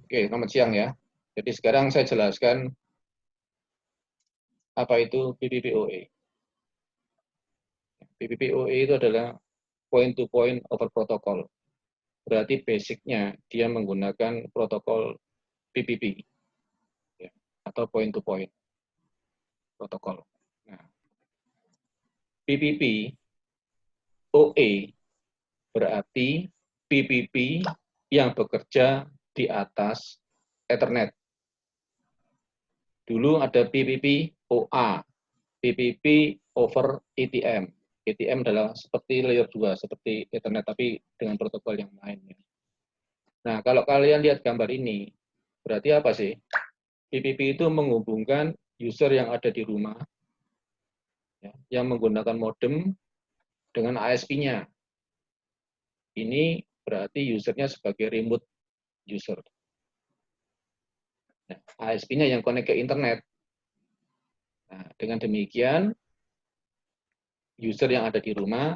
Oke, selamat siang ya. Jadi sekarang saya jelaskan apa itu PPPoE. PPPoE itu adalah point-to-point over protocol. Berarti basicnya dia menggunakan protokol PPP ya, atau point-to-point protokol. Nah, PPP OE berarti PPP yang bekerja di atas Ethernet. Dulu ada PPP OA, PPP over ETM. ETM adalah seperti layer 2, seperti Ethernet, tapi dengan protokol yang lainnya. Nah, kalau kalian lihat gambar ini, berarti apa sih? PPP itu menghubungkan user yang ada di rumah, ya, yang menggunakan modem dengan ASP-nya. Ini berarti usernya sebagai remote user. Nah, ASP-nya yang connect ke internet. Nah, dengan demikian, user yang ada di rumah,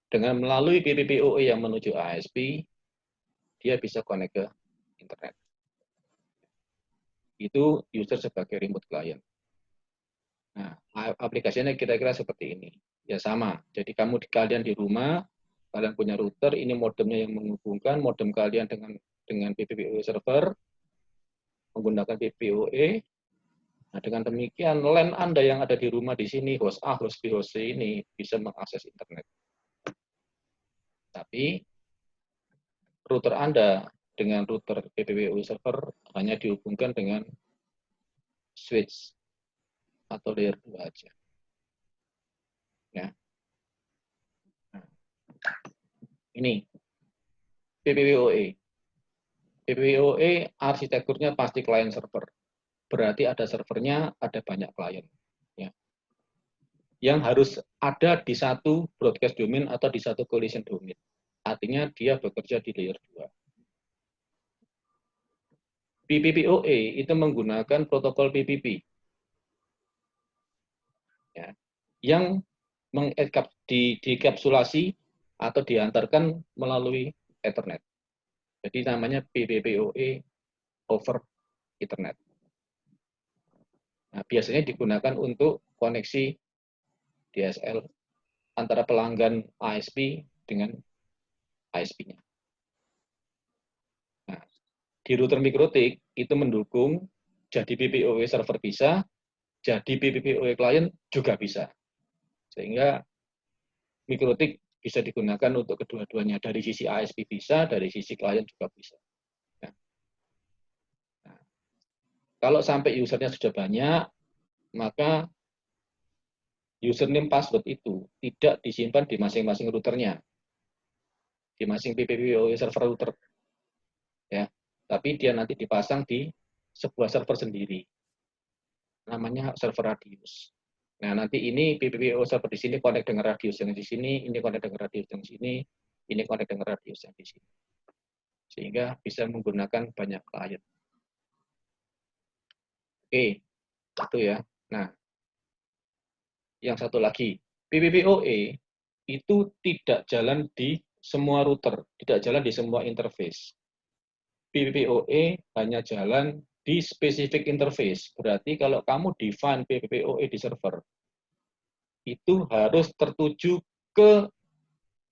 dengan melalui PPPoE yang menuju ASP, dia bisa connect ke internet. Itu user sebagai remote client. Nah, aplikasinya kira-kira seperti ini. Ya sama, jadi kalian di rumah, kalian punya router, ini modemnya yang menghubungkan modem kalian dengan PPPoE server, menggunakan PPPoE. Nah, dengan demikian, LAN Anda yang ada di rumah di sini, host A, host B, host C ini bisa mengakses internet. Tapi, router Anda dengan router PPPoE server hanya dihubungkan dengan switch atau layer 2 aja. Ya. Nah, ini PPPoE. PPPoE arsitekturnya pasti client server. Berarti ada servernya, ada banyak klien. Ya. Yang harus ada di satu broadcast domain atau di satu collision domain. Artinya dia bekerja di layer 2. PPPoE itu menggunakan protokol PPP. Ya, yang dikapsulasi atau diantarkan melalui Ethernet. Jadi namanya PPPoE over Ethernet. Nah, biasanya digunakan untuk koneksi DSL antara pelanggan ASP dengan ASP-nya. Nah, di router mikrotik itu mendukung jadi PPPoE server bisa, jadi PPPoE client juga bisa. Sehingga mikrotik bisa digunakan untuk kedua-duanya. Dari sisi ASP bisa, dari sisi klien juga bisa. Nah, kalau sampai usernya sudah banyak, maka username password itu tidak disimpan di masing-masing routernya, di masing PPPoE server router, ya. Tapi dia nanti dipasang di sebuah server sendiri, namanya server radius. Nah, nanti ini PPPoE server di sini connect dengan radius yang di sini, ini connect dengan radius yang di sini, ini connect dengan radius yang di sini. Sehingga bisa menggunakan banyak klien. Oke, itu ya. Nah, yang satu lagi, PPPoE itu tidak jalan di semua router, tidak jalan di semua interface. PPPoE hanya jalan di specific interface. Berarti kalau kamu define PPPoE di server, itu harus tertuju ke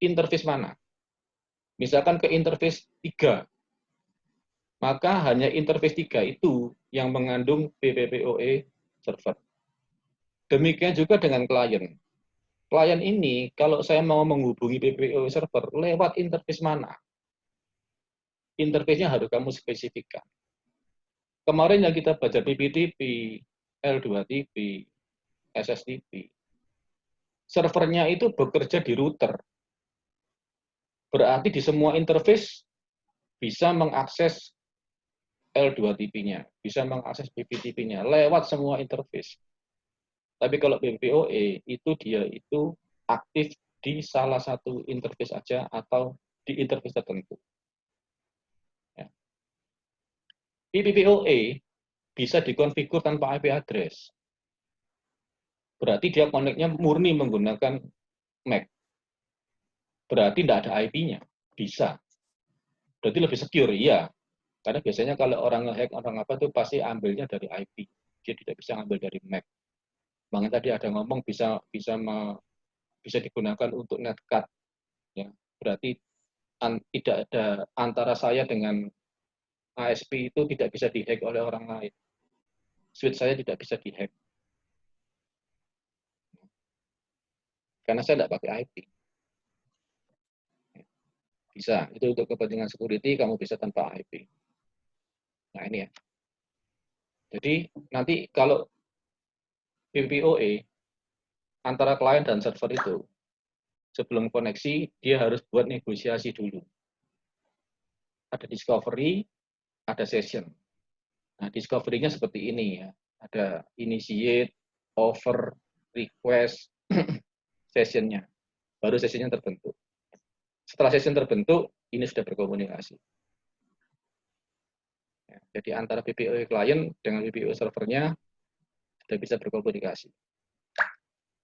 interface mana. Misalkan ke interface 3, maka hanya interface 3 itu yang mengandung PPPoE server. Demikian juga dengan klien. Klien ini, kalau saya mau menghubungi PPPoE server, lewat interface mana? Interface-nya harus kamu spesifikkan. Kemarin yang kita baca PPTP, L2TP, SSTP, servernya itu bekerja di router. Berarti di semua interface bisa mengakses L2TP-nya, bisa mengakses PPTP-nya lewat semua interface. Tapi kalau PPPoE itu dia itu aktif di salah satu interface aja atau di interface tertentu. Ya. PPPoE bisa dikonfigur tanpa IP address. Berarti dia connect-nya murni menggunakan MAC. Berarti tidak ada IP-nya. Bisa. Berarti lebih secure, iya. Karena biasanya kalau orang nge-hack, orang apa tuh pasti ambilnya dari IP. Dia tidak bisa ambil dari MAC. Makanya tadi ada ngomong bisa digunakan untuk netcard. Ya. Berarti tidak ada antara saya dengan ASP itu tidak bisa dihack oleh orang lain. Switch saya tidak bisa dihack. Karena saya tidak pakai IP. Bisa, itu untuk kepentingan security kamu bisa tanpa IP. Nah ini ya. Jadi nanti kalau PPOE antara klien dan server itu sebelum koneksi dia harus buat negosiasi dulu. Ada discovery, ada session. Nah, discovery-nya seperti ini ya. Ada initiate, offer, request, session-nya. Baru session-nya terbentuk. Setelah session terbentuk, ini sudah berkomunikasi. Ya, jadi antara PPOE klien dengan PPOE servernya sudah bisa berkomunikasi.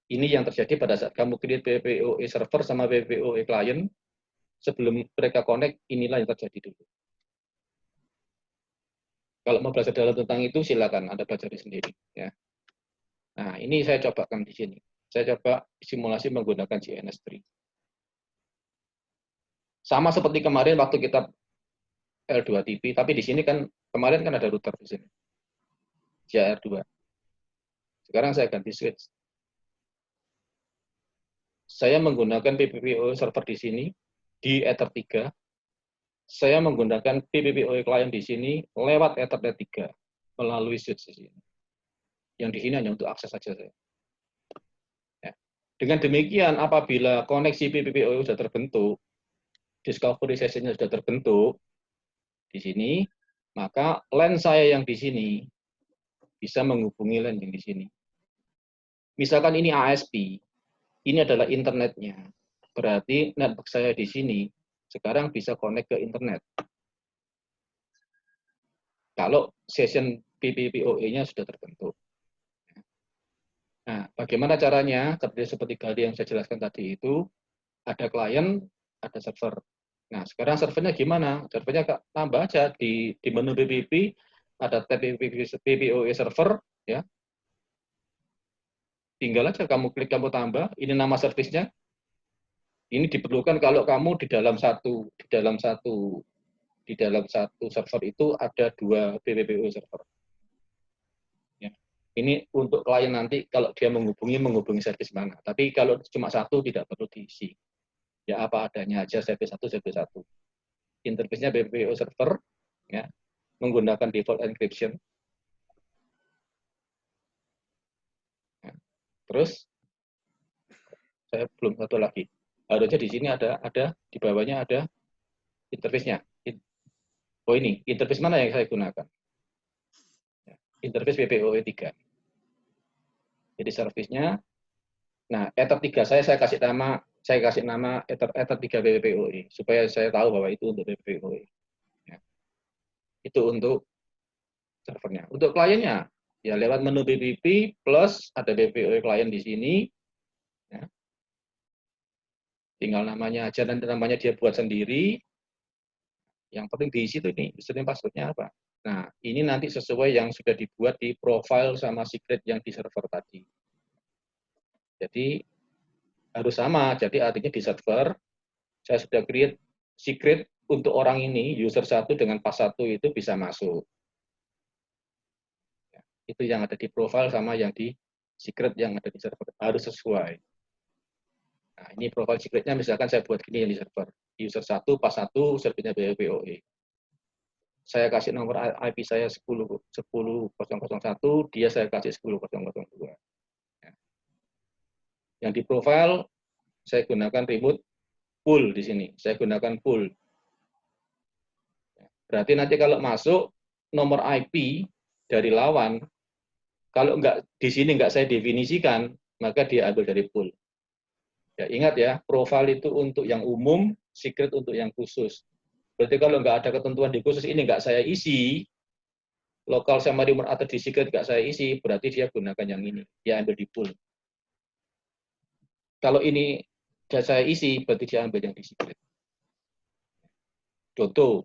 Ini yang terjadi pada saat kamu create PPOE server sama PPOE klien, sebelum mereka connect, inilah yang terjadi dulu. Kalau mau belajar dalam tentang itu, silakan Anda belajar sendiri. Ya. Nah, ini saya cobakan di sini. Saya coba simulasi menggunakan GNS3. Sama seperti kemarin waktu kita L2TV, tapi di sini kan kemarin kan ada router di sini. JR2. Sekarang saya ganti switch. Saya menggunakan PPPoE server di sini, di Ether 3. Saya menggunakan PPPoE client di sini lewat Ethernet 3 melalui switch di sini. Yang di sini hanya untuk akses saja saya. Ya. Dengan demikian, apabila koneksi PPPoE sudah terbentuk, discovery session-nya sudah terbentuk di sini, maka LAN saya yang di sini bisa menghubungi LAN yang di sini. Misalkan ini ASP, ini adalah internetnya. Berarti network saya di sini sekarang bisa connect ke internet. Kalau session PPPoE-nya sudah terbentuk. Nah, bagaimana caranya? Seperti tadi yang saya jelaskan tadi itu, ada klien, ada server. Nah, sekarang servernya gimana? Servernya tambah aja di menu PPP, ada tab PPOE server, ya. Tinggal aja kamu klik, kamu tambah, ini nama servisnya. Ini diperlukan kalau kamu di dalam satu server itu ada 2 PPPoE server. Ya. Ini untuk klien nanti kalau dia menghubungi servis mana. Tapi kalau cuma satu tidak perlu diisi. Ya apa adanya aja service 1, service 1. Interface-nya PPPoE server, ya, menggunakan default encryption. Ya. Terus saya belum satu lagi. Harusnya di sini ada di bawahnya ada interface-nya. Oh ini, interface mana yang saya gunakan? Ya, interface PPOE 3. Jadi service-nya, nah Ether 3 saya kasih nama Ether 3 PPOE supaya saya tahu bahwa itu untuk PPOE. Ya. Itu untuk servernya. Untuk kliennya, ya lewat menu BPP plus ada PPOE klien di sini. Ya. Tinggal namanya aja, dan namanya dia buat sendiri. Yang penting diisi tuh nih, username passwordnya apa. Nah, ini nanti sesuai yang sudah dibuat di profile sama secret yang di server tadi. Jadi harus sama. Jadi artinya di server saya sudah create secret untuk orang ini, user 1 dengan pas 1 itu bisa masuk. Itu yang ada di profile sama yang di secret yang ada di server harus sesuai. Nah, ini profile secretnya misalkan saya buat gini yang di server. User 1 pas 1 servisnya PPOE. Saya kasih nomor IP saya 10.001, dia saya kasih 10.002. Yang di profile, saya gunakan remote pool di sini. Saya gunakan pool. Berarti nanti kalau masuk, nomor IP dari lawan, kalau di sini nggak saya definisikan, maka dia ambil dari pool. Ya, ingat ya, profile itu untuk yang umum, secret untuk yang khusus. Berarti kalau nggak ada ketentuan di khusus ini nggak saya isi, lokal sama remote atau di secret nggak saya isi, berarti dia gunakan yang ini, dia ambil di pool. Kalau ini saya isi, berarti dia ambil yang di secret. Contoh,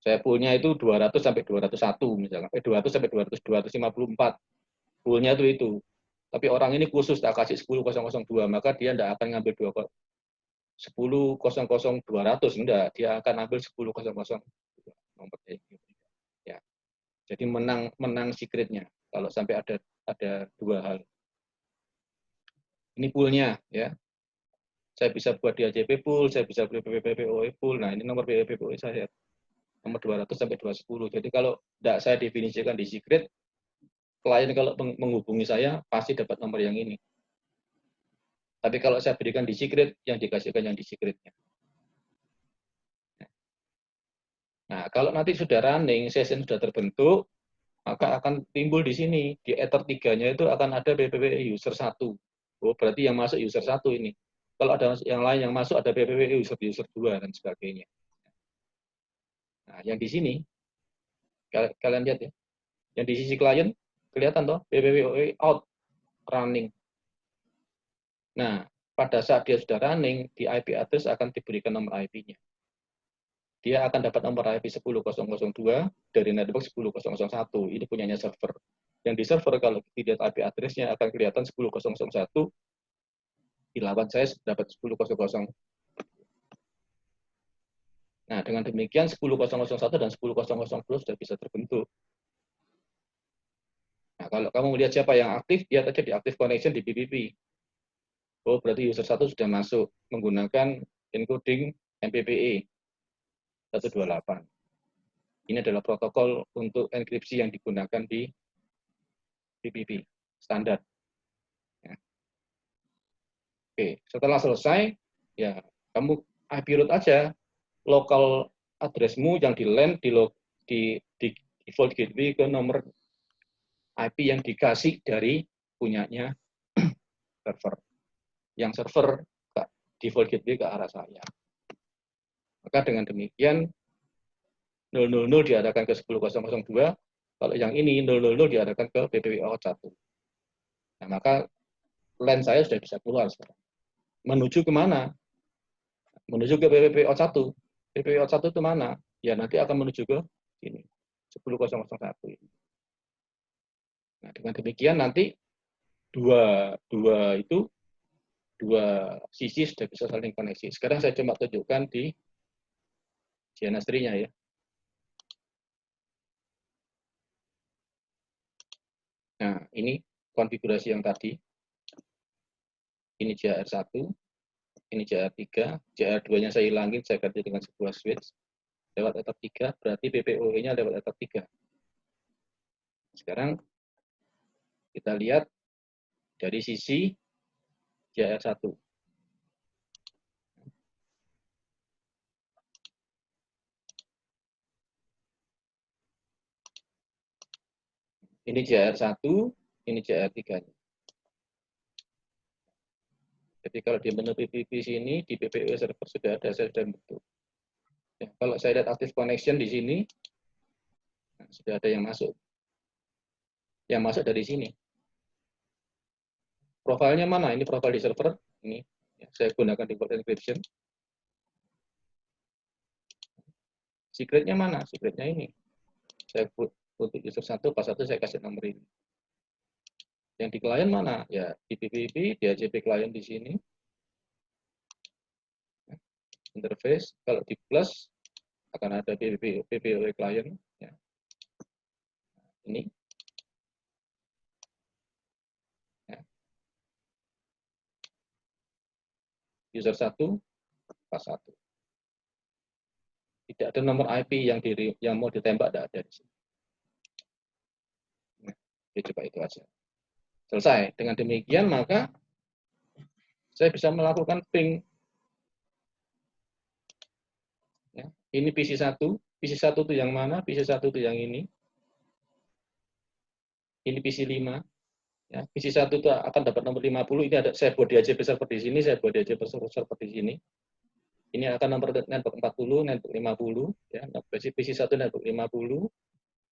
Saya poolnya itu 200 sampai 201 misalkan. 200 sampai 200, 254. Poolnya itu. Tapi orang ini khusus tak kasih 10.002, maka dia tidak akan ngambil 10.00200, enggak, dia akan ambil 10.002 nomor ya. Jadi menang secretnya kalau sampai ada dua hal. Ini poolnya ya. Saya bisa buat di AJP pool, saya bisa beli PPPOE pool. Nah, ini nomor PPPOE saya. Nomor 200 sampai 210. Jadi kalau tidak saya definisikan di secret, klien kalau menghubungi saya pasti dapat nomor yang ini. Tapi kalau saya berikan di secret, yang dikasihkan yang di secretnya. Nah, kalau nanti sudah running, session sudah terbentuk, maka akan timbul di sini. Di Ether 3-nya itu akan ada PPP user 1. Oh, berarti yang masuk user 1 ini. Kalau ada yang lain yang masuk, ada PPP user 2, dan sebagainya. Nah, yang di sini, kalian lihat ya. Yang di sisi klien, kelihatan toh, PPPoE out, running. Nah, pada saat dia sudah running, di IP address akan diberikan nomor IP-nya. Dia akan dapat nomor IP 10.002 dari network 10.001. Ini punyanya server. Yang di server kalau dilihat IP address-nya akan kelihatan 10.001, dilawan saya dapat 10.000. Nah, dengan demikian 10.001 dan 10.002 sudah bisa terbentuk. Nah, kalau kamu melihat siapa yang aktif, lihat aja di active connection di PPP. Oh, berarti user 1 sudah masuk menggunakan encoding MPPE 128. Ini adalah protokol untuk enkripsi yang digunakan di PPP standar. Ya. Oke, setelah selesai, ya kamu IP root aja lokal addressmu yang di LAN di default gateway ke nomor IP yang dikasih dari punyanya server. Yang server default gateway ke arah saya. Maka dengan demikian 000 diarahkan ke 10.002, kalau yang ini 000 diarahkan ke PPWO 1. Nah, maka LAN saya sudah bisa keluar sekarang. Menuju ke mana? Menuju ke PPWO 1. PPWO 1 itu mana? Ya nanti akan menuju ke sini. 10.001 ini. Nah, dengan demikian nanti dua sisi sudah bisa saling koneksi. Sekarang saya coba tunjukkan di GNS3-nya ya. Nah, ini konfigurasi yang tadi. Ini JR1, ini JR3, JR2-nya saya hilangin, saya ganti dengan sebuah switch. Lewat ether 3, berarti PPOE-nya lewat ether 3. Sekarang kita lihat dari sisi JR1. Ini JR1, ini JR3. Jadi kalau di menu PPP sini, di PPOE server sudah ada, saya sudah bentuk. Ya, kalau saya lihat active connection di sini, nah, sudah ada yang masuk. Yang masuk dari sini. Profilnya mana? Ini profil di server. Ini ya, saya gunakan default encryption. Secretnya mana? Secretnya ini. Saya untuk user 1, pas 1 saya kasih nomor ini. Yang di klien mana? Ya, di PPP, di AJP klien di sini. Interface, kalau di plus, akan ada PPOE klien. Ya. Ini. Ya. User 1, pas 1. Tidak ada nomor IP yang mau ditembak, tidak ada di sini. Nah, coba itu aja. Selesai. Dengan demikian, maka saya bisa melakukan ping. Ya. Ini PC1 itu yang mana? PC1 itu yang ini. Ini PC5. Ya, PC1 itu akan dapat nomor 50. Ini ada saya buat di AJP server di sini, saya buat di AJP server di sini. Ini akan nomor network 40, network 50. Ya, PC1 network 50.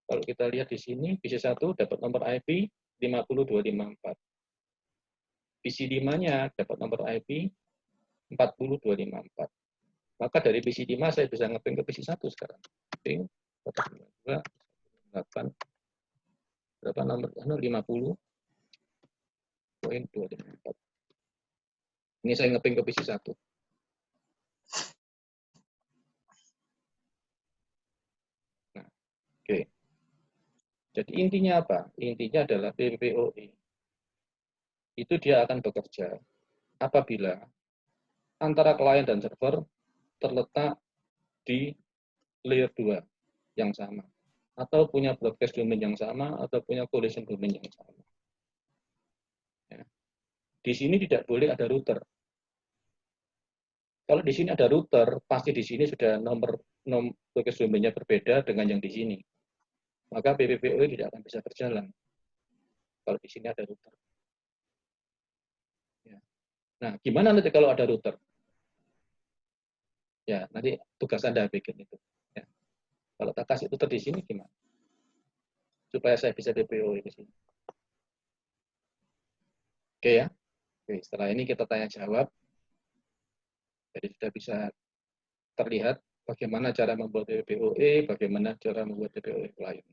Kalau kita lihat di sini, PC1 dapat nomor IP 50254. PC5-nya dapat nomor IP 40254. Maka dari PC5 saya bisa ngeping ke PC1 sekarang. Ping 8 berapa nomor 50.254. Ini saya ngeping ke PC 1. Nah, oke. Jadi intinya apa? Intinya adalah PPPoE itu dia akan bekerja apabila antara klien dan server terletak di layer 2 yang sama, atau punya broadcast domain yang sama, atau punya collision domain yang sama. Ya. Di sini tidak boleh ada router. Kalau di sini ada router, pasti di sini sudah nomor broadcast domainnya berbeda dengan yang di sini. Maka PPPoE tidak akan bisa berjalan kalau di sini ada router. Ya. Nah, gimana nanti kalau ada router? Ya, nanti tugas Anda bikin itu. Ya. Kalau tak kasih router di sini gimana? Supaya saya bisa PPPoE di sini. Oke ya. Oke, setelah ini kita tanya jawab. Jadi sudah bisa terlihat bagaimana cara membuat PPPoE, bagaimana cara membuat PPPoE lain.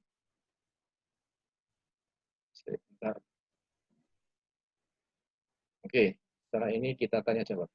Sebentar. Oke, setelah ini kita tanya jawab.